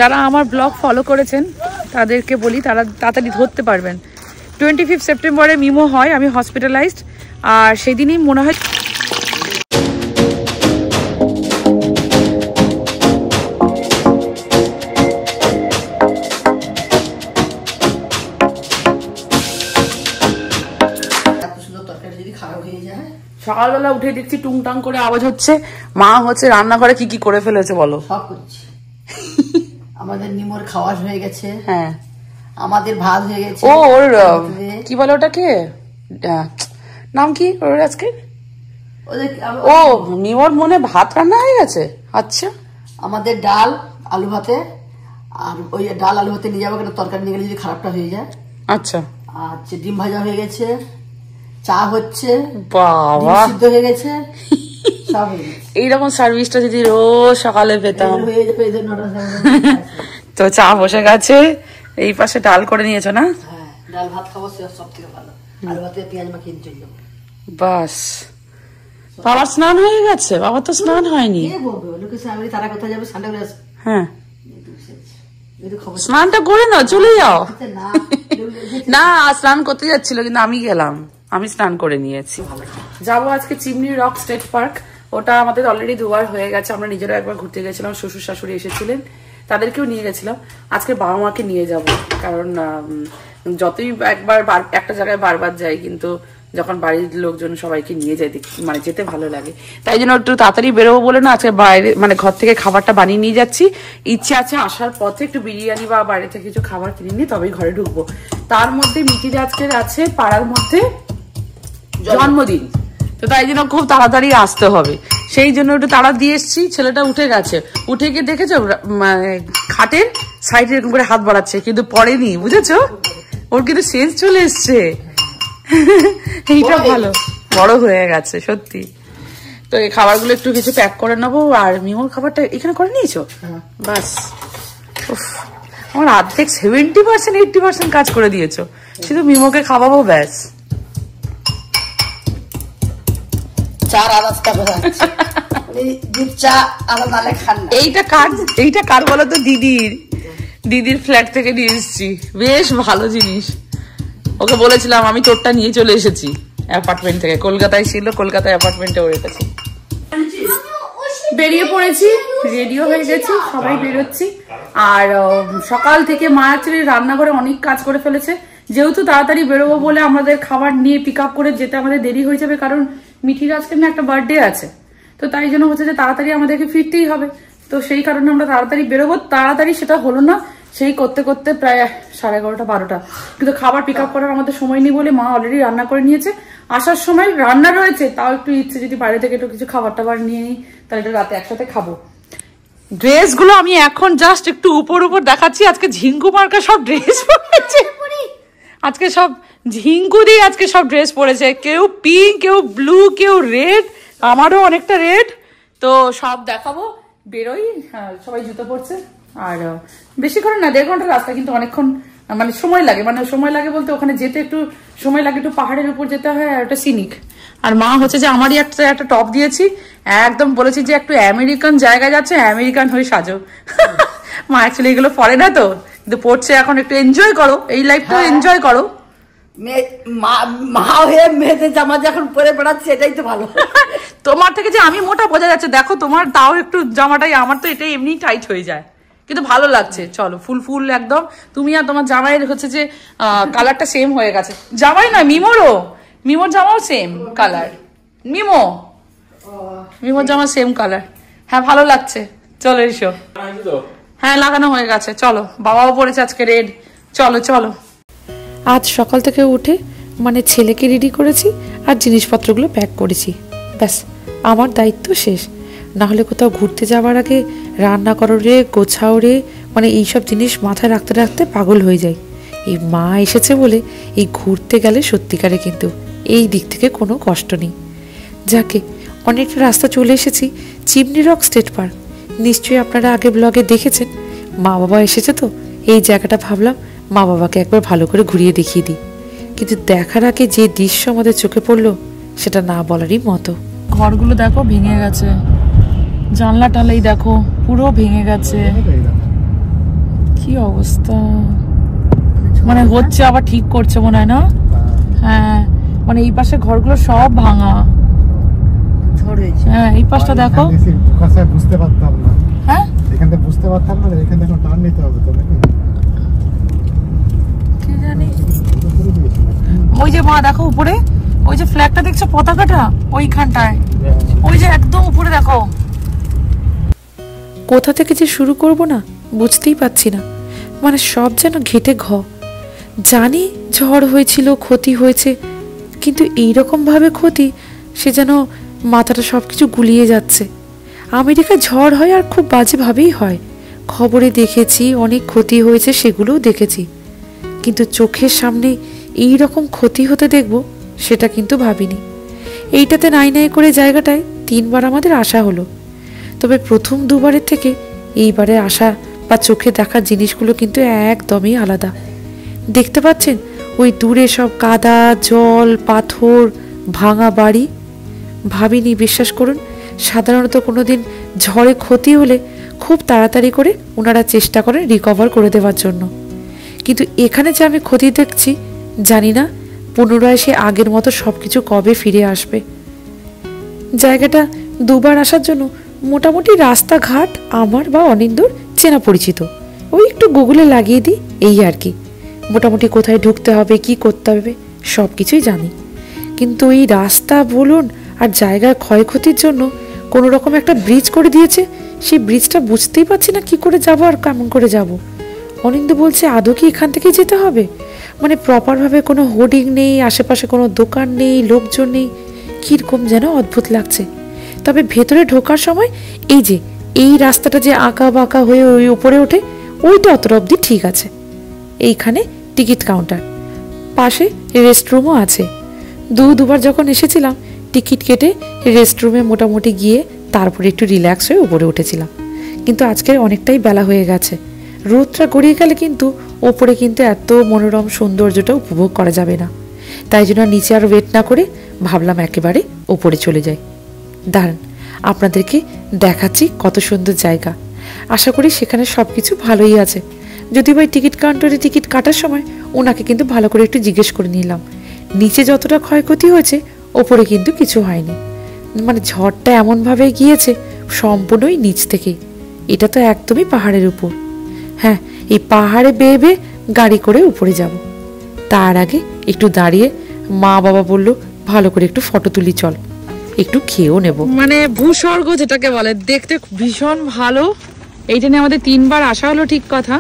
যারা আমার blog follow করেছেন তাদেরকে বলি তারা তাড়াতাড়ি ধরতে পারবেন। 25 সেপ্টেম্বরে মিমো হয়, আমি হসপিটালাইজড, আর সেই দিনই মনে হয় সকালবেলা উঠে দেখছি টুংটাং করে আওয়াজ হচ্ছে। মা হচ্ছে রান্নাঘরে কি কি করে ফেলেছে বলো। সব করছি। আমাদের নিমোর খাওয়া হয়ে গেছে, হ্যাঁ আমাদের ভাত হয়ে গেছে। ও ওর কি বলে ওটাকে, নাম কি ওর আজকে? ও মিমোর মনে ভাত রান্না হয়ে গেছে। আচ্ছা আমাদের ডাল আলু ভাতে, আর ওই ডাল আলু ভাতে নিয়ে যাবো কেন, তরকারি নিয়ে গেলে যদি খারাপটা হয়ে যায়। আচ্ছা আচ্ছা ডিম ভাজা হয়ে গেছে, চা হচ্ছে, বাবা সিদ্ধ হয়ে গেছে, সব হয়ে গেছে। এইরকম সার্ভিসটা যদি রোজ সকালে পেতাম। তো চা বসে গেছে, এই পাশে ডাল করে নিয়েছো না? হ্যাঁ ডাল ভাত খাবো, সব থেকে ভালো। আলু ভাতে পেঁয়াজ মাখিয়ে চলে যাবো বাস। বাবার স্নান হয়ে গেছে? বাবার তো স্নান হয়নি। তারা কোথায় যাবে? সান্ডা করে আসবে। হ্যাঁ স্নানটা করে নাও, চলে যাও। না স্নান করতে যাচ্ছিল কিন্তু আমি গেলাম, আমি স্নান করে নিয়েছি। যাবো আজকে চিমনি রক স্টেট পার্ক। ওটা আমাদের অলরেডি দুবার হয়ে গেছে, আমরা নিজেরা একবার ঘুরতে গেছিলাম, শ্বশুর শাশুড়ি এসেছিলেন, তাদেরকেও নিয়ে গেছিলাম। আজকে বাবা মাকে নিয়ে যাব, কারণ যতই একবার একটা জায়গায় বারবার যাই, কিন্তু যখন বাড়ির লোকজন সবাইকে নিয়ে যায় মানে যেতে ভালো লাগে। তাই জন্য একটু তাড়াতাড়ি বেরোবো বলে না আজকে বাইরে মানে ঘর থেকে খাবারটা বানিয়ে নিয়ে যাচ্ছি। ইচ্ছে আছে আসার পথে একটু বিরিয়ানি বা বাইরে থেকে কিছু খাবার কিনে নিয়ে তবেই ঘরে ঢুকবো। তার মধ্যে মিটির আজকের আছে পাড়ার মধ্যে জন্মদিন, তো তাই জন্য খুব তাড়াতাড়ি আসতে হবে, সেই জন্য একটু তাড়া দিয়ে এসছি। ছেলেটা উঠে গেছে, উঠে গিয়ে দেখেছো মানে খাটের সাইডে এরকম করে হাত বাড়াচ্ছে, কিন্তু পড়েনি, বুঝেছো? ওর কিন্তু সেন্স চলে এসছে। এইটা ভালো, বড় হয়ে গেছে সত্যি। তো এই খাবারগুলো একটু কিছু প্যাক করে নেবো। আর মিমোর খাবারটা এখানে করে নিয়েছো? বাস আমার অর্ধেক 70% 80% কাজ করে দিয়েছো, শুধু মিমোকে খাওয়াবো ব্যাস। এইটা কার বলো তো? দিদির ফ্ল্যাট থেকে নিয়ে এসেছি, বেশ ভালো জিনিস। ওকে বলেছিলাম আমি তোরটা নিয়ে চলে এসেছি অ্যাপার্টমেন্ট থেকে, কলকাতায় ছিল, কলকাতায় অ্যাপার্টমেন্টে রেখেছি। বেরিয়ে পড়েছি, রেডিও হয়ে গেছি, সবাই বেরোচ্ছি। আর সকাল থেকে মা অ্যাকচুয়ালি রান্নাঘরে অনেক কাজ করে ফেলেছে, যেহেতু তাড়াতাড়ি বেরোবো বলে আমাদের খাবার নিয়ে পিক আপ করে যেতে আমাদের দেরি হয়ে যাবে, কারণ মিঠির আজকে না একটা বার্থডে আছে। তো তাই জন্য হচ্ছে যে তাড়াতাড়ি আমাদেরকে ফিরতেই হবে, তো সেই কারণে আমরা তাড়াতাড়ি বেরোবো। তাড়াতাড়ি সেটা হলো না, সেই করতে করতে প্রায় 11:30 12টা। কিন্তু খাবার পিক আপ করার আমাদের সময় নেই বলে মা অলরেডি রান্না করে নিয়েছে। আসার সময় রান্না রয়েছে, তাও একটু ইচ্ছে যদি বাইরে থেকে একটু কিছু খাবার টাবার নিয়ে নিই, তাহলে এটা রাতে একসাথে খাবো। ড্রেসগুলো আমি এখন জাস্ট একটু উপর দেখাচ্ছি। আজকে ঝিঙ্কু মার্কা সব ড্রেস পরেছে, আজকে সব ঝিঙ্কু দিয়ে আজকে সব ড্রেস পরেছে, কেউ পিঙ্ক, কেউ ব্লু, কেউ রেড, আমারও অনেকটা রেড। তো সব দেখাবো, বেরোই। সবাই জুতো পরছে, আর বেশি করে না 1.5 ঘন্টা রাস্তা, কিন্তু অনেকক্ষণ মানে সময় লাগে বলতে ওখানে যেতে একটু সময় লাগে, একটু পাহাড়ের উপর যেতে হয়, আর একটা সিনিক। আর মা হচ্ছে যে আমারই একটা টপ দিয়েছি, একদম বলেছি যে একটু আমেরিকান জায়গায় যাচ্ছে, আমেরিকান হয়ে সাজো। মা অ্যাকচুয়ালি এগুলো পরে না, তো কিন্তু পড়ছে এখন, একটু এনজয় করো, এই লাইফটা এনজয় করো। মা হয়ে মেয়েদের জামা যখন পরে বেড়াচ্ছে এটাই তো ভালো। তোমার থেকে যে আমি মোটা বোঝা যাচ্ছে, দেখো তোমার তাও একটু জামাটাই, আমার তো এটাই এমনি টাইট হয়ে যায়, কিন্তু ভালো লাগছে। চলো ফুল একদম, তুমি আর তোমার জামাইয়ের হচ্ছে যে কালারটা সেম হয়ে গেছে। জামাই না মিমোর জামাও সেম কালার, মিমোর জামা সেম কালার। হ্যাঁ ভালো লাগছে, চলো এসো। হ্যাঁ লাগানো হয়ে গেছে, চলো। বাবাও পড়েছে আজকে রেড, চলো। আজ সকাল থেকে উঠে মানে ছেলেকে রেডি করেছি আর জিনিসপত্রগুলো প্যাক করেছি, ব্যাস আমার দায়িত্ব শেষ। না হলে কোথাও ঘুরতে যাওয়ার আগে রান্না করো রে, গোছাও রে, মানে এইসব জিনিস মাথায় রাখতে রাখতে পাগল হয়ে যায়। এই মা এসেছে বলে এই ঘুরতে গেলে সত্যিকারে কিন্তু এই দিক থেকে কোনো কষ্ট নেই। যাকে অনেকটা রাস্তা চলে এসেছি চিমনি রক স্টেট পার্ক, নিশ্চয়ই আপনারা আগে ব্লগে দেখেছেন। মা বাবা এসেছে তো এই জায়গাটা ভাবলাম মা বাবাকে একবার ভালো করে ঘুরিয়ে দেখিয়ে দিই, কিন্তু দেখার আগে যে দৃশ্য আমাদের চোখে পড়লো সেটা না বলারই মতো। ঘরগুলো দেখো ভেঙে গেছে, জানলা টালাই দেখো পুরো ভেঙে গেছে। কি অবস্থা, মানে হচ্ছে আবার ঠিক করছে মনে হয় না? হ্যাঁ, মানে এই পাশে ঘরগুলো সব ভাঙা, ঝড় হয়েছে। হ্যাঁ এই পাশটা দেখো। বুঝতে পারতাম না, হ্যাঁ এখান থেকে বুঝতে পারতাম না, এখান থেকে টার্ন নিতে হবে তো নাকি কি জানি। ওই যে মা দেখো উপরে, ওই যে ফ্ল্যাগটা দেখছো পতাকাটা, ওইখানটায়, ওই যে একদম উপরে দেখো। কোথা থেকে যে শুরু করব না বুঝতেই পারছি না, মানে সব যেন ঘেটে ঘ। জানি ঝড় হয়েছিল, ক্ষতি হয়েছে, কিন্তু এইরকমভাবে ক্ষতি, সে যেন মাথাটা সব কিছু গুলিয়ে যাচ্ছে। আমেরিকায় ঝড় হয় আর খুব বাজেভাবেই হয়, খবরে দেখেছি অনেক ক্ষতি হয়েছে, সেগুলোও দেখেছি, কিন্তু চোখের সামনে এই রকম ক্ষতি হতে দেখব সেটা কিন্তু ভাবিনি। এইটাতে নাই নাই করে জায়গাটায় 3 বার আমাদের আসা হলো, তবে প্রথম 2 বারের থেকে এইবারে আসা বা চোখে দেখার জিনিসগুলো কিন্তু একদমই আলাদা। দেখতে পাচ্ছেন ওই দূরে সব কাদা, জল, পাথর, ভাঙা বাড়ি। ভাবিনি, বিশ্বাস করুন, সাধারণত কোনোদিন ঝড়ে ক্ষতি হলে খুব তাড়াতাড়ি করে ওনারা চেষ্টা করেন রিকভার করে দেওয়ার জন্য, কিন্তু এখানে যে আমি ক্ষতি দেখছি, জানি না পুনরায় সে আগের মতো সব কিছু কবে ফিরে আসবে। জায়গাটা 2 বার আসার জন্য মোটামুটি রাস্তাঘাট আমার বা অনিন্দর চেনা পরিচিত, ওই একটু গুগলে লাগিয়ে দিই এই আর কি। মোটামুটি কোথায় ঢুকতে হবে, কি করতে হবে সব কিছুই জানি, কিন্তু এই রাস্তা বলুন আর জায়গার ক্ষয়ক্ষতির জন্য কোনো রকম একটা ব্রিজ করে দিয়েছে, সেই ব্রিজটা বুঝতেই পারছি না কি করে যাব আর কেমন করে যাব। অনিন্দ বলছে আদৌ কি এখান থেকে যেতে হবে, মানে প্রপারভাবে কোনো হোর্ডিং নেই, আশেপাশে কোনো দোকান নেই, লোকজন নেই, কীরকম যেন অদ্ভুত লাগছে। তবে ভেতরে ঢোকার সময় এই যে এই রাস্তাটা যে আঁকা বাঁকা হয়ে ওই উপরে ওঠে, ওইটা অতটা অবধি ঠিক আছে। এইখানে টিকিট কাউন্টার, পাশে রেস্টরুমও আছে। 2 বার যখন এসেছিলাম টিকিট কেটে রেস্টরুমে মোটামুটি গিয়ে তারপরে একটু রিল্যাক্স হয়ে উপরে উঠেছিলাম, কিন্তু আজকে অনেকটাই বেলা হয়ে গেছে, রোদটা গড়িয়ে গেলে কিন্তু ওপরে কিন্তু এত মনোরম সৌন্দর্যটা উপভোগ করা যাবে না, তাই জন্য নিচে আর ওয়েট না করে ভাবলাম একেবারে ওপরে চলে যাই। দাঁড়ান, আপনাদেরকে দেখাচ্ছি কত সুন্দর জায়গা। আশা করি সেখানে সব কিছু ভালোই আছে। যদি ভাই টিকিট কাউন্টারে টিকিট কাটার সময় ওনাকে কিন্তু ভালো করে একটু জিজ্ঞেস করে নিলাম, নিচে যতটা ক্ষয়ক্ষতি হয়েছে ওপরে কিন্তু কিছু হয়নি, মানে ঝড়টা এমনভাবে গিয়েছে সম্পূর্ণই নিচ থেকেই। এটা তো একদমই পাহাড়ের উপর। হ্যাঁ, এই পাহাড়ে বেয়ে বেয়ে গাড়ি করে উপরে যাব। তার আগে একটু দাঁড়িয়ে মা বাবা বলল ভালো করে একটু ফটো তুলি, চল একটু খেয়েও নেব। মানে ভূস্বর্গ যেটাকে বলে, দেখতে ভীষণ ভালো। এইটা নিয়ে আমাদের 3 বার আসা হলো ঠিক কথা,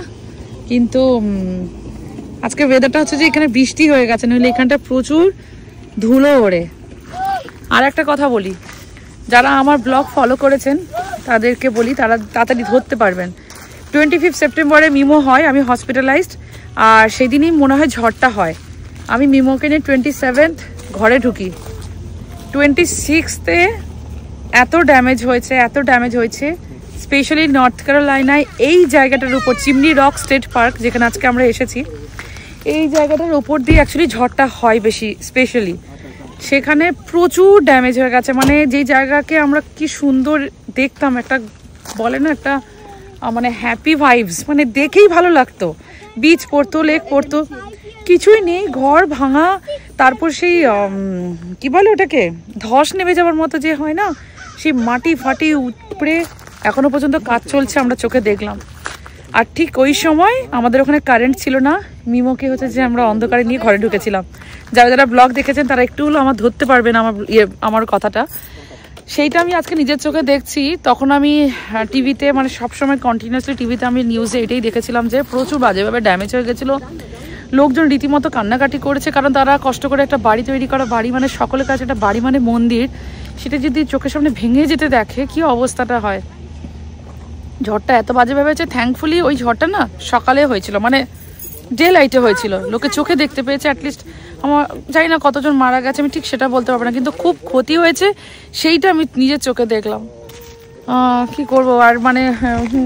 কিন্তু আজকে ওয়েদারটা হচ্ছে যে এখানে বৃষ্টি হয়ে গেছে, নইলে এখানটা প্রচুর ধুলো ওড়ে। আর একটা কথা বলি, যারা আমার ব্লগ ফলো করেছেন তাদেরকে বলি, তারা তাড়াতাড়ি ধরতে পারবেন। 25 সেপ্টেম্বরে মিমো হয়, আমি হসপিটালাইজড, আর সেদিনই মনে হয় ঝড়টা হয়। আমি মিমোকে নিয়ে 27th ঘরে ঢুকি, 26th এত ড্যামেজ হয়েছে, স্পেশালি নর্থ ক্যারোলাইনায় এই জায়গাটার উপর, চিমনি রক স্টেট পার্ক যেখানে আজকে আমরা এসেছি, এই জায়গাটার উপর দিয়ে অ্যাকচুয়ালি ঝড়টা হয় বেশি, স্পেশালি সেখানে প্রচুর ড্যামেজ হয়ে গেছে। মানে যেই জায়গাকে আমরা কি সুন্দর দেখতাম, একটা বলে না একটা মানে হ্যাপি ভাইবস, মানে দেখেই ভালো লাগতো, বিচ পড়তো, লেক পড়তো, কিছুই নেই, ঘর ভাঙা, তারপর সেই কি বলে ওটাকে ধস নেমে যাওয়ার মতো যে হয় না, সেই মাটি ফাটি উপড়ে এখনো পর্যন্ত কাজ চলছে, আমরা চোখে দেখলাম। আর ঠিক ওই সময় আমাদের ওখানে কারেন্ট ছিল না, মিমোকে হচ্ছে যে আমরা অন্ধকারে নিয়ে ঘরে ঢুকেছিলাম। যারা যারা ব্লগ দেখেছেন তারা একটু হলো আমার ধরতে পারবেন আমার কথাটা, সেইটা আমি আজকে নিজের চোখে দেখছি। তখন আমি টিভিতে, মানে সবসময় কন্টিনিউয়াসলি টিভিতে আমি নিউজে এটাই দেখেছিলাম যে প্রচুর বাজেভাবে ড্যামেজ হয়ে গেছিলো, লোকজন রীতিমতো কান্নাকাটি করেছে, কারণ তারা কষ্ট করে একটা বাড়ি তৈরি করা, বাড়ি মানে সকলের কাছে একটা বাড়ি মানে মন্দির, সেটা যদি চোখের সামনে ভেঙে যেতে দেখে কি অবস্থাটা হয়। ঝড়টা এত বাজেভাবে হয়েছে, থ্যাঙ্কফুলি ওই ঝড়টা না সকালে হয়েছিল, মানে ডে লাইটে হয়েছিল, লোকে চোখে দেখতে পেয়েছে। অ্যাটলিস্ট আমার জানি না কতজন মারা গেছে আমি ঠিক সেটা বলতে পারবো না, কিন্তু খুব ক্ষতি হয়েছে সেইটা আমি নিজের চোখে দেখলাম। কি করব, আর মানে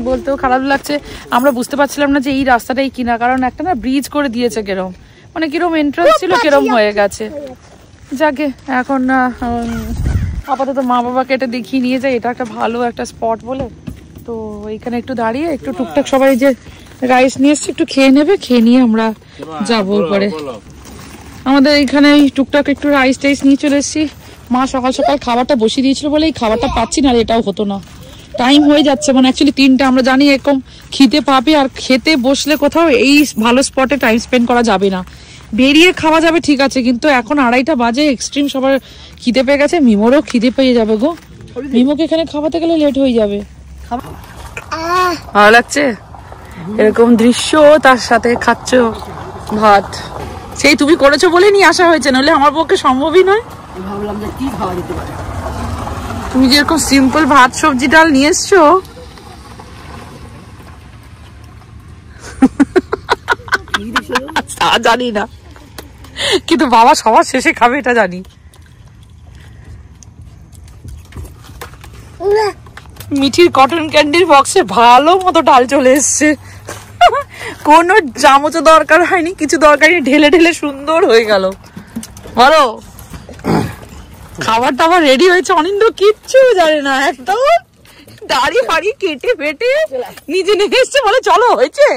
বলতেও খারাপ লাগছে, আমরা বুঝতে পারছিলাম না যে এই রাস্তাটাই কিনা, কারণ একটা না ব্রিজ করে দিয়েছে, কেরম মানে কিরম এন্ট্রান্স ছিল কেরম হয়ে গেছে। যাকে এখন আপাতত মা বাবাকে এটা দেখিয়ে নিয়ে যায়, এটা একটা ভালো একটা স্পট বলে, তো এইখানে একটু দাঁড়িয়ে একটু টুকটাক সবাই যে রাইস নিয়ে এসছি, একটু খেয়ে নেবে, খেয়ে নিয়ে আমরা যাবো উপরে। আমাদের এখানে টুকটাক একটু রাইস টাইস নিয়ে চলে এসছি। মা সকাল সকাল খাবারটা বসিয়ে দিয়েছিল বলে এই খাবারটা পাচ্ছি না, আর এটাও হতো না, টাইম হয়ে যাচ্ছে। মানে অ্যাকচুয়ালি 3টা, আমরা জানি এরকম খিদে পাবে, আর খেতে বসলে কোথাও এই ভালো স্পটে টাইম স্পেন্ড করা যাবে না। বেরিয়ে খাওয়া যাবে ঠিক আছে, কিন্তু এখন 2:30 বাজে, এক্সট্রিম সবার খিদে পেয়ে গেছে। মিমোরও খিদে পেয়ে যাবে গো, মিমোকে এখানে খাওয়াতে গেলে লেট হয়ে যাবে। ভালো লাগছে এরকম দৃশ্য, তার সাথে খাচ্ছ ভাত। সেই তুমি করেছো বলে নিয়ে আসা হয়েছে, নাহলে আমার পক্ষে সম্ভবই নয়। ভাবলাম যে কি খাওয়া যেতে পারে। তুমি যেরকম সিম্পল ভাত সবজি ডাল নিয়ে এসছো, তা জানি না, কিন্তু বাবা সবার শেষে খাবে এটা জানি। মিঠির কটন ক্যান্ডির বক্সে ভালো মতো ডাল চলে এসছে, কোনো চামচও দরকার হয়নি, কিছু দরকার নেই, ঢেলে ঢেলে সুন্দর হয়ে গেল। বলো, খাবার দাবার রেডি হয়েছে, অনিন্দ কিচ্ছু জানে না, একদম দাড়ি ফাড়ি কেটে ফেটে নিজে নিয়ে এসছে, বলে চলো হয়েছে।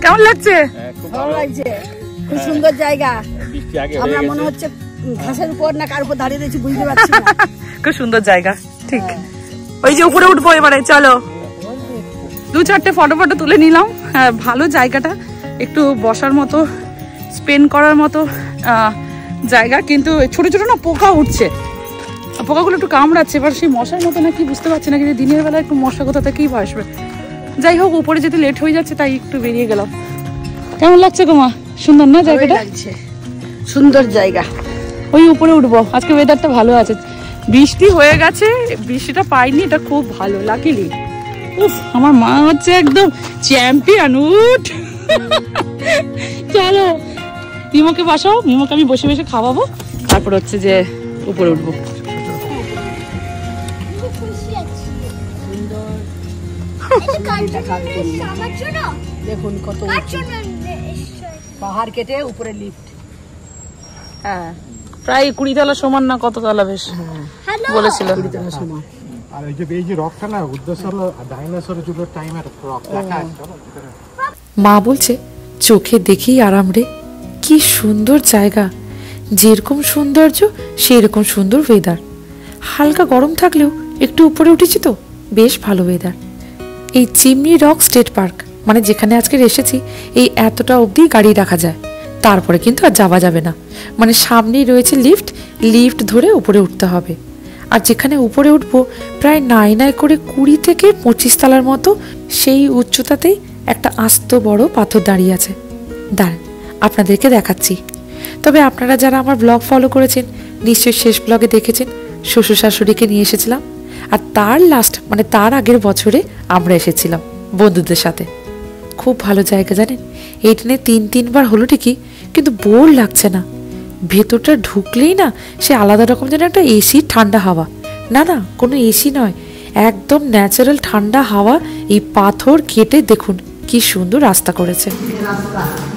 কেমন লাগছে? ভালো লাগছে, খুব সুন্দর জায়গা। আমরা মনে হচ্ছে ঘাসের উপর না কার উপর দাঁড়িয়ে রয়েছি বুঝতে পারছি না। খুব সুন্দর জায়গা, ঠিক। ওই যে উপরে উঠবো এবারে, চলো 2-4টে ফটো ফটো তুলে নিলাম। হ্যাঁ, ভালো জায়গাটা, একটু বসার মতো, স্পেন্ড করার মতো জায়গা, কিন্তু ছোট ছোট না পোকা উঠছে, পোকাগুলো একটু কামড়াচ্ছে। এবার সেই মশার মতো না কি বুঝতে পারছি না, কিন্তু দিনের বেলা একটু মশা কোথা থেকেই আসবে। যাই হোক, উপরে যেতে লেট হয়ে যাচ্ছে, তাই একটু বেরিয়ে গেলাম। কেমন লাগছে গো মা? সুন্দর না জায়গাটা? সুন্দর জায়গা। ওই উপরে উঠবো, আজকে ওয়েদারটা ভালো আছে, বৃষ্টি হয়ে গেছে, বৃষ্টিটা পাইনি, এটা খুব ভালো লাকিলি। উফ, আমার মা হচ্ছে একদম চ্যাম্পিয়ন। উঠ, চলো মিমোকে বসাও, মিমোকে আমি বসে বসে খাওয়াবো, তারপর হচ্ছে যে উপরে উঠবো। দেখুন কত পাহাড় কেটে উপরে লিফট। হ্যাঁ, প্রায় 20 তলা সমান না কত তলা বেশ বলেছিল। 20 তলা সমান। আর এই যে রকটা না, উদ্দেশ্য ডাইনোসরের যুগের টাইমের রক দেখা আছে। মা বলছে চোখে দেখেই আরাম রে, কি সুন্দর জায়গা, যেরকম সৌন্দর্য সেরকম সুন্দর ওয়েদার। হালকা গরম থাকলেও একটু উপরে উঠেছি তো বেশ ভালো ওয়েদার। এই চিমনি রক স্টেট পার্ক, মানে যেখানে আজকে এসেছি, এই এতটা অবধি গাড়ি রাখা যায়, তারপরে কিন্তু আর যাওয়া যাবে না। মানে সামনেই রয়েছে লিফট, লিফট ধরে উপরে উঠতে হবে। আর যেখানে উপরে উঠবো প্রায় নাই করে 20 থেকে 25 তলার মতো, সেই উচ্চতাতেই একটা আস্ত বড় পাথর দাঁড়িয়ে আছে। দাঁড়ান, আপনাদেরকে দেখাচ্ছি। তবে আপনারা যারা আমার ব্লগ ফলো করেছেন নিশ্চয়ই শেষ ব্লগে দেখেছেন শ্বশুর শাশুড়িকে নিয়ে এসেছিলাম, আর তার লাস্ট মানে তার আগের বছরে আমরা এসেছিলাম বন্ধুদের সাথে। খুব ভালো জায়গা জানেন, এই ট্রেনে 3-3 বার হলো ঠিকই, কিন্তু বোর লাগছে না। ভেতরটা ঢুকলেই না সে আলাদা রকম যেন একটা এসি ঠান্ডা হাওয়া, না না কোনো এসি নয়, একদম ন্যাচারাল ঠান্ডা হাওয়া। এই পাথর কেটে দেখুন কি সুন্দর রাস্তা করেছে।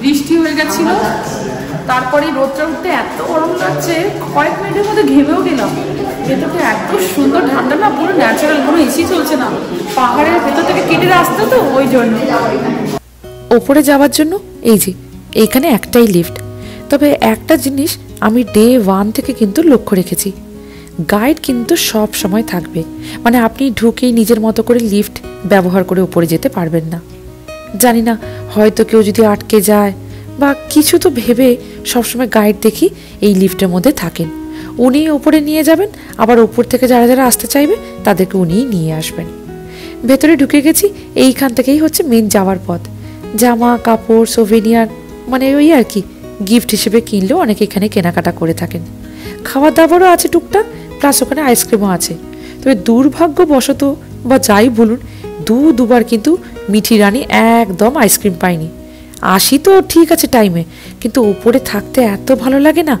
বৃষ্টি হয়ে গেছিল, তারপরে রোদটা উঠতে এত গরম লাগছে, কয়েক মিনিটের মধ্যে ঘেমেও গেলাম। ভেতরটা এত সুন্দর ঠান্ডা না, পুরো ন্যাচারাল, কোনো এসি চলছে না, পাহাড়ের ভেতর থেকে কেটে রাস্তা তো ওই জন্য। ওপরে যাওয়ার জন্য এই যে এইখানে একটাই লিফট। তবে একটা জিনিস আমি ডে 1 থেকে কিন্তু লক্ষ্য রেখেছি, গাইড কিন্তু সব সময় থাকবে, মানে আপনি ঢুকেই নিজের মতো করে লিফট ব্যবহার করে উপরে যেতে পারবেন না। জানি না, হয়তো কেউ যদি আটকে যায় বা কিছু, তো ভেবে সবসময় গাইড দেখি এই লিফটের মধ্যে থাকেন, উনি উপরে নিয়ে যাবেন, আবার উপর থেকে যারা যারা আসতে চাইবে তাদেরকে উনিই নিয়ে আসবেন। ভেতরে ঢুকে গেছি, এইখান থেকেই হচ্ছে মেন যাওয়ার পথ। জামা কাপড় সোভেনিয়ার, মানে ওই আর কি গিফট হিসেবে কিনলেও অনেকে এখানে কেনাকাটা করে থাকেন। খাবার দাবারও আছে টুকটাক, প্লাস ওখানে আইসক্রিমও আছে। তবে দুর্ভাগ্যবশত বা যাই বলুন, দুবার কিন্তু মিঠি রানী একদম আইসক্রিম পাইনি। আসি তো ঠিক আছে টাইমে, কিন্তু ওপরে থাকতে এত ভালো লাগে না,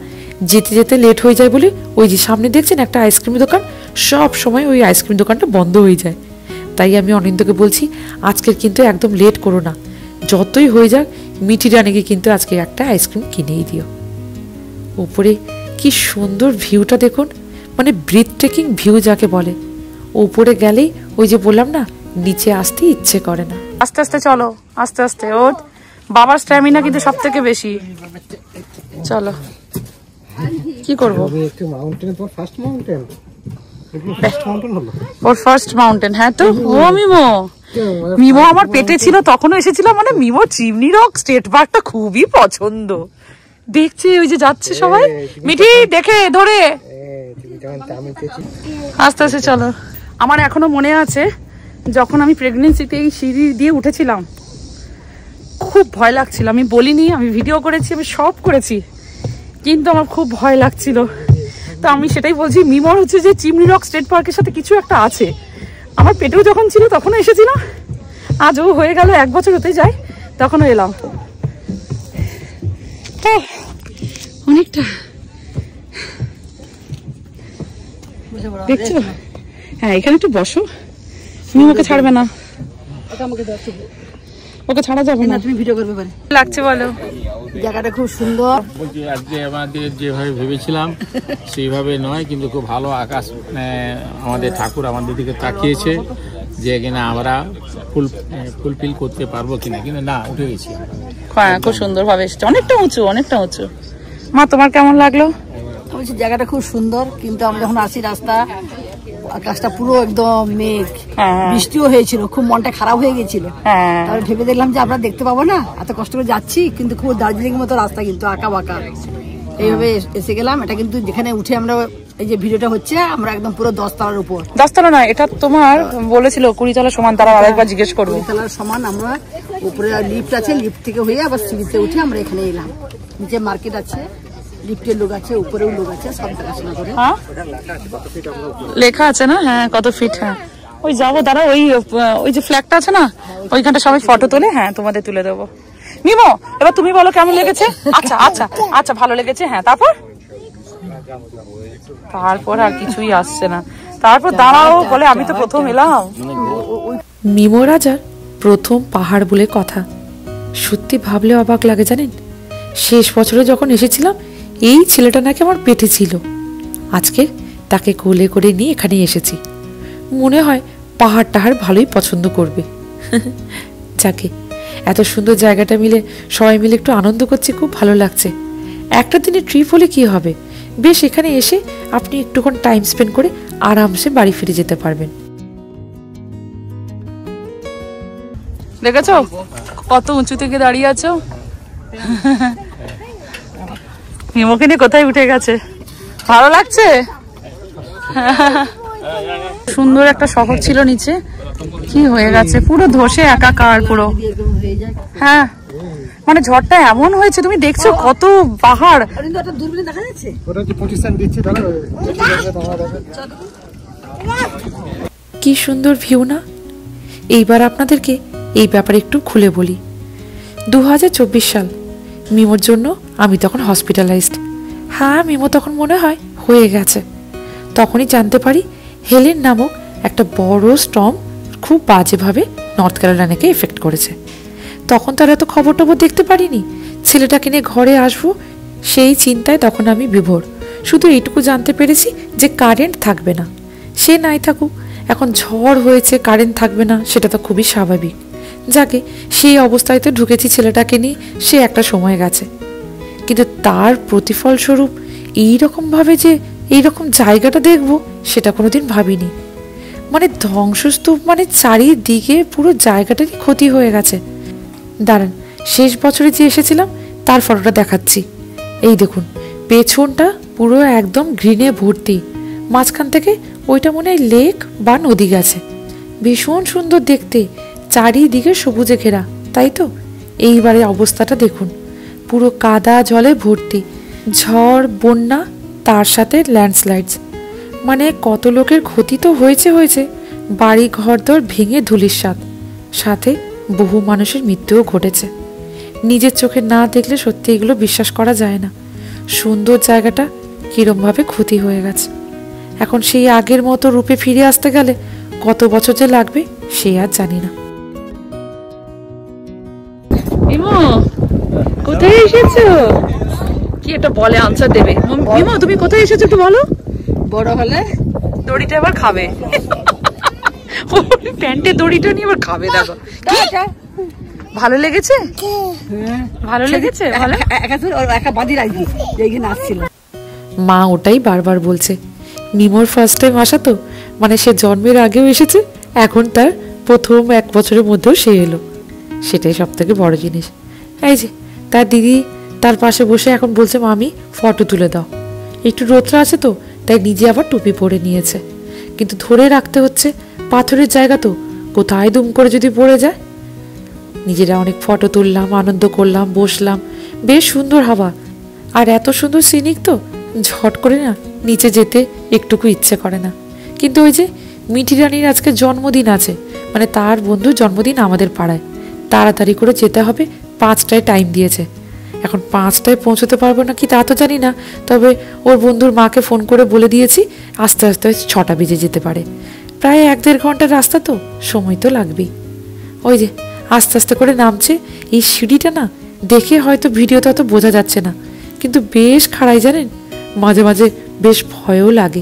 যেতে যেতে লেট হয়ে যায় বলে ওই যে সামনে দেখছেন একটা আইসক্রিম দোকান, সব সময় ওই আইসক্রিম দোকানটা বন্ধ হয়ে যায়। তাই আমি অনিন্দকে বলছি আজকের কিন্তু একদম লেট করো না, যতই হয়ে যাক মিঠি রানীকে কিন্তু আজকে একটা আইসক্রিম কিনেই দিও। উপরে কি সুন্দর ভিউটা দেখুন, মানে ব্রিথ টেকিং ভিউ যাকে বলে। উপরে গেলেই ওই যে বললাম না, নিচে আসতে ইচ্ছে করে না। আস্তে আস্তে চলো, আস্তে আস্তে। ওর বাবার স্ট্যামিনা কিন্তু সব থেকে বেশি। চলো, কি করবো? ওর ফার্স্ট মাউন্টেন। হ্যাঁ তো। ও মিমো, মিমো আমার পেটে ছিল তখনও এসেছিল। মানে মিমো চিমনি রক স্টেট পার্কটা খুবই পছন্দ। দেখছি ওই যে যাচ্ছে সবাই, মিঠি দেখে ধরে। আস্তে আস্তে চলো। আমার এখনো মনে আছে যখন আমি প্রেগনেন্সিতে এই সিঁড়ি দিয়ে উঠেছিলাম, খুব ভয় লাগছিল। আমি বলিনি, আমি ভিডিও করেছি, আমি সব করেছি, কিন্তু আমার খুব ভয় লাগছিল। তো আমি সেটাই বলছি, মিমোর হচ্ছে যে চিমনি রক স্টেট পার্কের সাথে কিছু একটা আছে। আমার পেটেও যখন ছিল তখনও এসেছিল, আজও হয়ে গেল 1 বছর হতে যায়, তখনও এলাম। অনেকটা দেখছো? হ্যাঁ, এখানে একটু বসো। মিমোকে ছাড়বে না, ওকে ছাড়া যাবে না। তুমি ভিডিও করবে পারে লাগছে বলো? জায়গাটা খুব সুন্দর। আজকে আমাদের যেভাবে ভেবেছিলাম সেইভাবে নয়, কিন্তু খুব ভালো আকাশ। আমাদের ঠাকুর আমাদের দিকে তাকিয়েছে যে কিনা আমরা ফুলফিল করতে পারবো কিনা, কিন্তু না, উঠে গেছি। হ্যাঁ, খুব সুন্দর ভাবে এসেছে। অনেকটা উঁচু, অনেকটা উঁচু। মা, তোমার কেমন লাগলো? বলছি জায়গাটা খুব সুন্দর, কিন্তু আমরা যখন আসি রাস্তা, আকাশটা পুরো একদম মেঘ, বৃষ্টিও হয়েছিল, খুব মনটা খারাপ হয়ে গেছিল। তারপরে ভেবে দেখলাম যে আমরা দেখতে পাবো না, এত কষ্ট করে যাচ্ছি, কিন্তু খুব দার্জিলিং মতো রাস্তা, কিন্তু আঁকা বাঁকা। এইভাবে এসে গেলাম। এটা কিন্তু যেখানে উঠে আমরা এই যে ভিডিওটা হচ্ছে, আমরা একদম পুরো 10 তলার উপর। 10 তলা নয়, এটা তোমার বলেছিল 20 তলা সমান। তারা আরেকবার জিজ্ঞেস করবো। 20 তলার সমান। আমরা উপরে লিফট আছে, লিফট থেকে হয়ে আবার সিঁড়িতে উঠে আমরা এখানে এলাম। নিচে মার্কেট আছে, লিফটের লোক আছে, উপরেও লোক আছে, সব দেখাশোনা করে। হ্যাঁ, লেখা আছে না? হ্যাঁ, কত ফিট। হ্যাঁ, ওই যাবো দাঁড়া। ওই যে ফ্ল্যাগটা আছে না, ওইখানটা সবাই ফটো তোলে। হ্যাঁ, তোমাদের তুলে দেবো। মিমো, এবার তুমি বলো কেমন লেগেছে? আচ্ছা আচ্ছা আচ্ছা, ভালো লেগেছে। হ্যাঁ, তারপর আর কিছুই আসছে না। তারপর দাঁড়াও বলে, আমি তো প্রথম এলাম। মিমো রাজার প্রথম পাহাড় বলে কথা। সত্যি ভাবলে অবাক লাগে জানেন। শেষ বছরে যখন এসেছিলাম, এই ছেলেটা নাকি আমার পেটে ছিল। আজকে তাকে কোলে করে নিয়ে এখানে এসেছি। মনে হয় পাহাড় টাহাড় ভালোই পছন্দ করবে। যাকে এত সুন্দর জায়গাটা মিলে সবাই মিলে একটু আনন্দ করছে, খুব ভালো লাগছে। একটা দিনের ট্রিপ হলে কি হবে, বেশ এখানে এসে আপনি একটুক্ষণ টাইম স্পেন্ড করে আরামসে বাড়ি ফিরে যেতে পারবেন। দেখেছো কত উঁচু থেকে দাঁড়িয়ে আছো? মিমোকে নিয়ে কোথায় উঠে গেছে। ভালো লাগছে? সুন্দর একটা শহর ছিল নিচে, কি হয়ে গেছে পুরো ধসে একাকার পুরো। হ্যাঁ, মানে ঝড়টা এমন হয়েছে, তুমি দেখছো কত পাহাড়। দেখা যাচ্ছে কি সুন্দর ভিউ না? এইবার আপনাদেরকে এই ব্যাপারে একটু খুলে বলি। 2024 সাল, মিমোর জন্য আমি তখন হসপিটালাইজড। হ্যাঁ, মিমো তখন মনে হয় হয়ে গেছে। তখনই জানতে পারি হেলেন নামক একটা বড় স্টর্ম খুব বাজেভাবে নর্থ ক্যারোলাইনাকে এফেক্ট করেছে। তখন তার এত খবর টবর দেখতে পারিনি। ছেলেটাকে নিয়ে ঘরে আসবো সেই চিন্তায় তখন আমি বিভোর। শুধু এইটুকু জানতে পেরেছি যে কারেন্ট থাকবে না। সে নাই থাকুক, এখন ঝড় হয়েছে, কারেন্ট থাকবে না, সেটা তো খুবই স্বাভাবিক। যাকে সেই অবস্থায় তো ঢুকেছি ছেলেটাকে নিয়ে, সে একটা সময় গেছে। কিন্তু তার প্রতিফলস্বরূপ এইরকমভাবে যে এইরকম জায়গাটা দেখব, সেটা কোনোদিন ভাবিনি। মানে ধ্বংসস্তূপ, মানে চারিদিকে পুরো জায়গাটারই ক্ষতি হয়ে গেছে। দাঁড়ান, শেষ বছরে যে এসেছিলাম তার ফটোটা দেখাচ্ছি। এই দেখুন, পেছনটা পুরো একদম গ্রিনে ভর্তি। মাঝখান থেকে ওইটা মনে হয় লেক বা নদী গেছে। ভীষণ সুন্দর দেখতে, চারিদিকে সবুজে ঘেরা, তাই তো? এইবারে অবস্থাটা দেখুন, পুরো কাদা জলে ভর্তি। ঝড়, বন্যা, তার সাথে ল্যান্ডস্লাইডস। মানে কত লোকের ক্ষতি তো হয়েছে, বাড়ি ঘরদর ভেঙে ধূলিসাৎ, সাথে বহু মানুষের মৃত্যুও ঘটেছে। নিজের চোখে না দেখলে সত্যি এগুলো বিশ্বাস করা যায় না। সুন্দর জায়গাটা কিরমভাবে ক্ষতি হয়ে গেছে। এখন সেই আগের মতো রূপে ফিরে আসতে গেলে কত বছর যে লাগবে সে আর জানি না। মিমো কোথায় এসেছো? কি একটা বলে আনসার দেবে। মিমো তুমি কোথায় এসেছো একটু বলো। বড় হলে দড়িটা এবার খাবে। প্যান্টে দড়িটা নিয়ে এবার খাবে। দেখো ভালো লেগেছে, ভালো লেগেছে। ভালো একা বাদি রাখবি এইখানে আসছিল। মা ওটাই বারবার বলছে। মিমোর ফার্স্ট টাইম আসা তো, মানে সে জন্মের আগেও এসেছে, এখন তার প্রথম 1 বছরের মধ্যেও সে এলো, সেটাই সব থেকে বড় জিনিস। এই যে তার দিদি তার পাশে বসে এখন বলছে মামি ফটো তুলে দাও। একটু রোদটা আছে তো তাই নিজে আবার টুপি পরে নিয়েছে, কিন্তু ধরে রাখতে হচ্ছে, পাথরের জায়গা তো, কোথায় দুম করে যদি পড়ে যায়। নিজেরা অনেক ফটো তুললাম, আনন্দ করলাম, বসলাম, বেশ সুন্দর হাওয়া আর এত সুন্দর সিনিক তো ঝট করে না নিচে যেতে একটুকু ইচ্ছে করে না। কিন্তু ওই যে মিঠি রানীর আজকে জন্মদিন আছে, মানে তার বন্ধুর জন্মদিন আমাদের পাড়ায়, তাড়াতাড়ি করে যেতে হবে, 5টায় টাইম দিয়েছে। এখন 5টায় পৌঁছতে পারবো না কি তা তো জানি না, তবে ওর বন্ধুর মাকে ফোন করে বলে দিয়েছি আস্তে আস্তে 6টা বেজে যেতে পারে। প্রায় 1-1.5 ঘন্টার রাস্তা তো, সময় তো লাগবেই। ওই যে আস্তে আস্তে করে নামছে। এই সিঁড়িটা না দেখে হয়তো ভিডিওতে অত বোঝা যাচ্ছে না, কিন্তু বেশ খাড়াই জানেন, মাঝে মাঝে বেশ ভয়ও লাগে।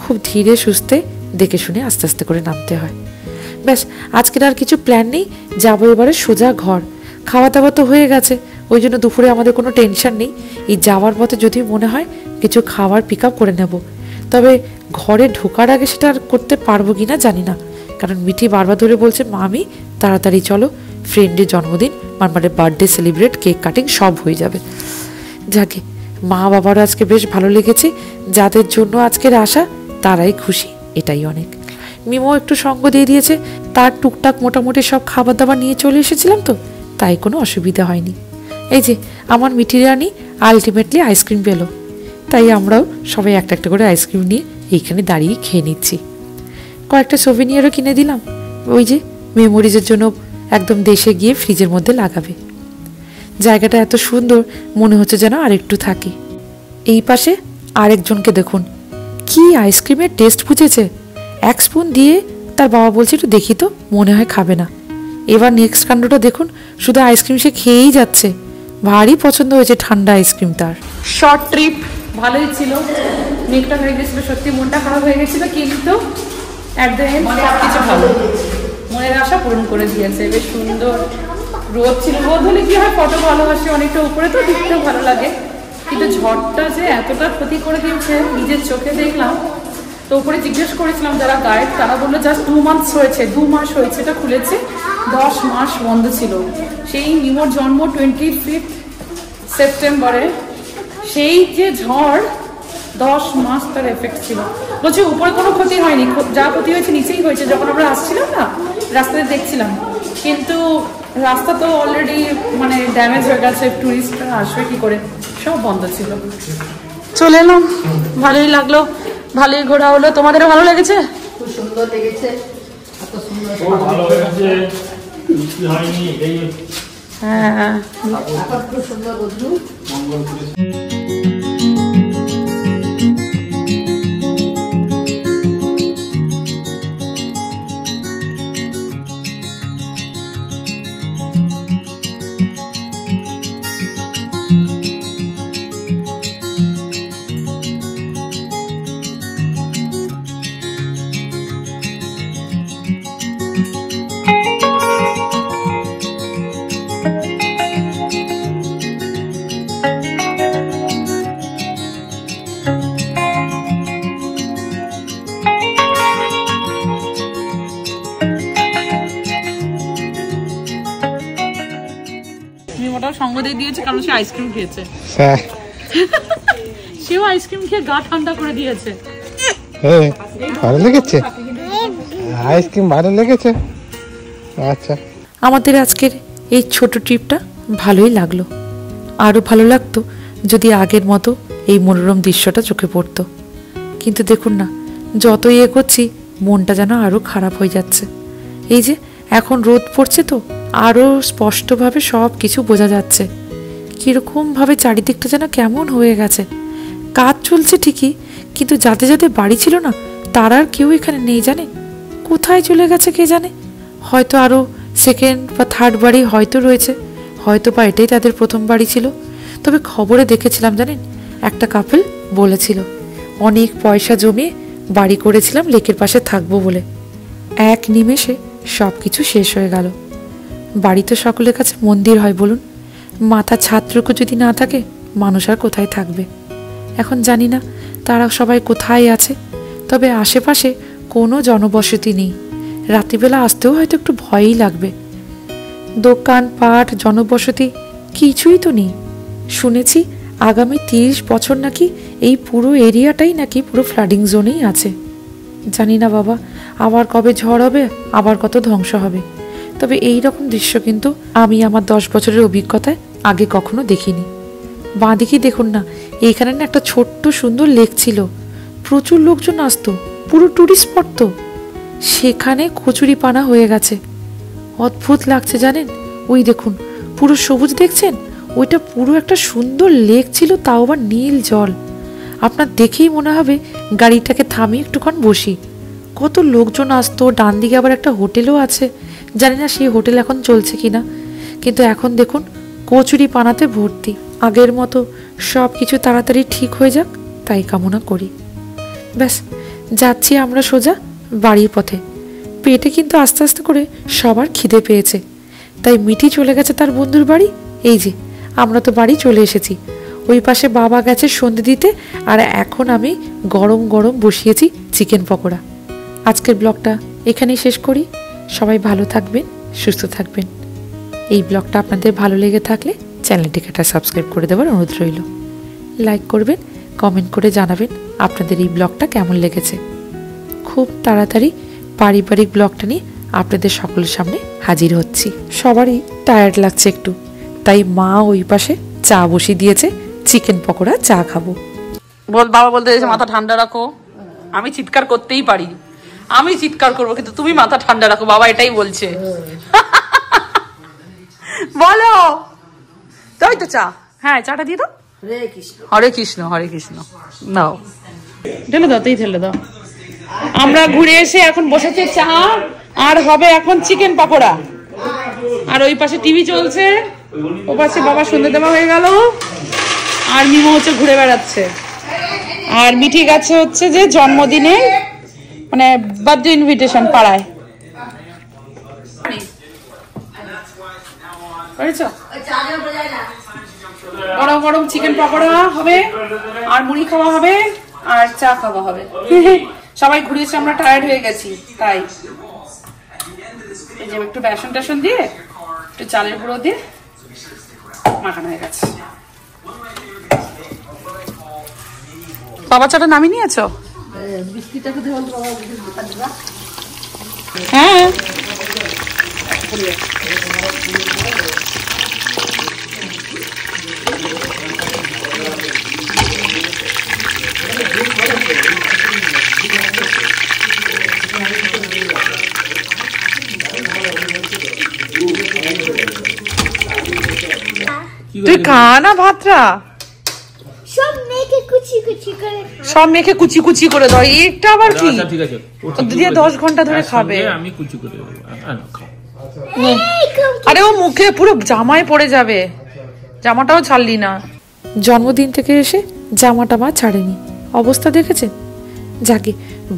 খুব ধীরে সুস্থে দেখে শুনে আস্তে আস্তে করে নামতে হয়। ব্যাস আজকের আর কিছু প্ল্যান নেই, যাবো এবারে সোজা ঘর। খাওয়া দাওয়া তো হয়ে গেছে, ওই জন্য দুপুরে আমাদের কোনো টেনশন নেই। এই যাওয়ার পথে যদি মনে হয় কিছু খাবার পিক আপ করে নেব, তবে ঘরে ঢোকার আগে সেটা আর করতে পারবো কি না জানি না, কারণ মিঠি বারবার ধরে বলছে মামি তাড়াতাড়ি চলো, ফ্রেন্ডের জন্মদিন, মানে বার্থডে সেলিব্রেট, কেক কাটিং সব হয়ে যাবে। যাকে মা বাবারও আজকে বেশ ভালো লেগেছে, যাদের জন্য আজকের আসা তারাই খুশি, এটাই অনেক। মিমো একটু সঙ্গ দিয়ে দিয়েছে, তার টুকটাক মোটামুটি সব খাবার দাবার নিয়ে চলে এসেছিলাম তো, তাই কোনো অসুবিধা হয়নি। এই যে আমার মিঠি রানী আলটিমেটলি আইসক্রিম পেলো, তাই আমরাও সবাই একটা একটা করে আইসক্রিম নিয়ে এইখানে দাঁড়িয়ে খেয়ে নিচ্ছি। কয়েকটা সোভেনিয়ারও কিনে দিলাম, ওই যে মেমোরিজের জন্য একদম দেশে গিয়ে ফ্রিজের মধ্যে লাগাবে। জায়গাটা এত সুন্দর, মনে হচ্ছে যেন আরেকটু থাকি। এই পাশে আরেকজনকে দেখুন কি আইসক্রিমের টেস্ট বুঝেছে, 1 স্পুন দিয়ে তার বাবা বলছে একটু দেখি তো, মনে হয় খাবে না। এবার নেক্সট কাণ্ডটা দেখুন, শুধু আইসক্রিম সে খেয়েই যাচ্ছে, ভারী পছন্দ হয়েছে ঠান্ডা আইসক্রিম তার। শর্ট ট্রিপ ভালোই ছিল, মেঘটা হয়ে গেছিল, সত্যি মনটা খারাপ হয়ে গেছিল, কিন্তু একদম সবকিছু ভালো, মনের আশা পূরণ করে দিয়েছে। বেশ সুন্দর রোদ ছিল, রোদ হলে কি হয় ফটো ভালো আসে, অনেকটা উপরে তো দেখতেও ভালো লাগে, কিন্তু ঝড়টা যে এতটা ক্ষতি করে দিয়েছে নিজের চোখে দেখলাম। তো উপরে জিজ্ঞেস করেছিলাম যারা গাইড, তারা বললো জাস্ট 2 মাস হয়েছে, 2 মাস হয়েছে এটা খুলেছে, 10 মাস বন্ধ ছিল। সেই মিমোর জন্ম 25 সেপ্টেম্বরে, সেই যে ঝড় 10 মাস তার এফেক্ট ছিল। বলছি উপরে কোনো ক্ষতি হয়নি, যা ক্ষতি হয়েছে নিচেই হয়েছে। যখন আমরা আসছিলাম না রাস্তাতে দেখছিলাম, কিন্তু রাস্তা তো অলরেডি মানে ড্যামেজ হয়ে গেছে, টুরিস্টরা আসবে কি করে, সব বন্ধ ছিল। চলে এলাম, ভালোই লাগলো, ভালোই ঘোরা হলো। তোমাদেরও ভালো লেগেছে? খুব সুন্দর লেগেছে, এত সুন্দর হ্যাঁ, খুব সুন্দর বন্ধু। সঙ্গ দিয়ে দিয়েছে কারণ সে আইসক্রিম খেয়েছে, সেও আইসক্রিম খেয়ে গা ঠান্ডা করে দিয়েছে। ভালো লেগেছে আইসক্রিম, ভালো লেগেছে। আচ্ছা, আমাদের আজকের এই ছোট ট্রিপটা ভালোই লাগলো, আরও ভালো লাগতো যদি আগের মতো এই মনোরম দৃশ্যটা চোখে পড়তো। কিন্তু দেখুন না, যতই এগোচ্ছি মনটা যেন আরও খারাপ হয়ে যাচ্ছে। এই যে এখন রোদ পড়ছে তো আরও স্পষ্টভাবে সব কিছু বোঝা যাচ্ছে, কীরকমভাবে চারিদিকটা যেন কেমন হয়ে গেছে। কাজ চলছে ঠিকই, কিন্তু যাতে যাতে বাড়ি ছিল না তার আর কেউ এখানে নেই, জানে কোথায় চলে গেছে কে জানে। হয়তো আরও 2nd বা 3rd বাড়ি হয়তো রয়েছে, হয়তো বা এটাই তাদের প্রথম বাড়ি ছিল। তবে খবরে দেখেছিলাম জানেন, একটা কাপল বলেছিল অনেক পয়সা জমিয়ে বাড়ি করেছিলাম লেকের পাশে থাকবো বলে। এক নিমেষে সব কিছু শেষ হয়ে গেল। বাড়ি তো সকলের কাছে মন্দির হয় বলুন, মাথা ছাত্রকে যদি না থাকে মানুষ আর কোথায় থাকবে। এখন জানি না তারা সবাই কোথায় আছে, তবে আশেপাশে কোনো জনবসতি নেই। রাত্রিবেলা আসতেও হয়তো একটু ভয়ই লাগবে। দোকান পাট জনবসতি কিছুই তো নেই। শুনেছি আগামী 30 বছর নাকি এই পুরো এরিয়াটাই নাকি পুরো ফ্লাডিং জোনেই আছে। জানি না বাবা, আবার কবে ঝড় হবে, আবার কত ধ্বংস হবে। তবে এই রকম দৃশ্য কিন্তু আমি আমার 10 বছরের অভিজ্ঞতায় আগে কখনো দেখিনি। বাঁদিকে দেখুন না, এইখানে না একটা ছোট্ট সুন্দর লেক ছিল, প্রচুর লোকজন আসতো, পুরো টুরিস্ট স্পট তো। সেখানে কচুরিপানা হয়ে গেছে, অদ্ভুত লাগছে জানেন। ওই দেখুন পুরো সবুজ দেখছেন, ওইটা পুরো একটা সুন্দর লেক ছিল, তাও আবার নীল জল। আপনার দেখেই মনে হবে গাড়িটাকে থামিয়ে একটুক্ষণ বসি। কত লোকজন আসতো, ডান দিকে আবার একটা হোটেলও আছে, জানি না সেই হোটেল এখন চলছে কিনা। কিন্তু এখন দেখুন কচুরিপানাতে ভর্তি। আগের মতো সব কিছু তাড়াতাড়ি ঠিক হয়ে যাক তাই কামনা করি। ব্যাস, যাচ্ছি আমরা সোজা বাড়ির পথে। পেটে কিন্তু আস্তে আস্তে করে সবার খিদে পেয়েছে, তাই মিঠি চলে গেছে তার বন্ধুর বাড়ি। এই যে আমরা তো বাড়ি চলে এসেছি। ওই পাশে বাবা গেছে সন্ধে দিতে, আর এখন আমি গরম গরম বসিয়েছি চিকেন পকোড়া। আজকের ব্লগটা এখানেই শেষ করি। সবাই ভালো থাকবেন, সুস্থ থাকবেন। এই ব্লগটা আপনাদের ভালো লেগে থাকলে চ্যানেলটিকে একটা সাবস্ক্রাইব করে দেওয়ার অনুরোধ রইল। লাইক করবেন, কমেন্ট করে জানাবেন আপনাদের এই ব্লগটা কেমন লেগেছে। খুব তাড়াতাড়ি পারিবারিক ব্লগটা নিয়ে আপনাদের সকলের সামনে হাজির হচ্ছি। সবারই টায়ার্ড লাগছে একটু, তাই মা ওই পাশে চা বসিয়ে দিয়েছে, চিকেন পকোড়া চা খাবো। বাবা বলতে মাথা ঠান্ডা রাখো। আমি চিৎকার করতেই পারি, আমি চিৎকার করবো, কিন্তু তুমি মাথা ঠান্ডা রাখো, বাবা এটাই বলছে। বলো তাই তো। চা, হ্যাঁ চাটা দিয়ে দাও। হরে কৃষ্ণ হরে কৃষ্ণ। নাও, ঢেলে দাও, তুই ঢেলে দাও। আমরা ঘুরে এসে এখন বসেছি চা, আর হবে এখন চিকেন পকোড়া। আর ওই পাশে টিভি চলছে, ও পাশে বাবা সন্ধ্যে দেওয়া হয়ে গেল, আর মিমো হচ্ছে ঘুরে বেড়াচ্ছে। আর মিঠি গেছে হচ্ছে যে জন্মদিনে, মানে বার্থডে ইনভিটেশন পাড়ায়। গরম গরম চিকেন পকোড়া হবে, আর মুড়ি খাওয়া হবে, আর চা খাওয়া হবে। সবাই ঘুরে এসে আমরা টায়ার্ড হয়ে গেছি, তাই এই যে একটু বেসন টেসন দিয়ে একটু চালের গুঁড়ো দিয়ে মাখানো হয়ে গেছে। বাবা চাটা নামিয়ে নিয়েছো? হ্যাঁ, তুই খা না ভাতটা, সব মেখে কুচি কুচি করে, সব মেখে কুচি কুচি করে দাও। এটা আবার কি? দিয়ে 10 ঘন্টা ধরে খাবে। আমি কুচি করে দেবো। আরে ও মুখে পুরো জামায় পড়ে যাবে, জামাটাও ছাড়লি না। জন্মদিন থেকে এসে জামাটা মা ছাড়েনি, অবস্থা দেখেছেন। যাকে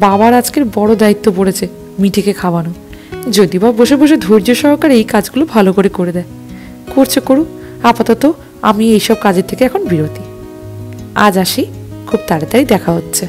বাবার আজকের বড় দায়িত্ব পড়েছে মিঠিকে খাওয়ানো। যদি বা বসে বসে ধৈর্য সহকারে এই কাজগুলো ভালো করে করে দেয়, করছে করুক। আপাতত আমি এইসব কাজের থেকে এখন বিরতি। আজ আসি, খুব তাড়াতাড়ি দেখা হচ্ছে।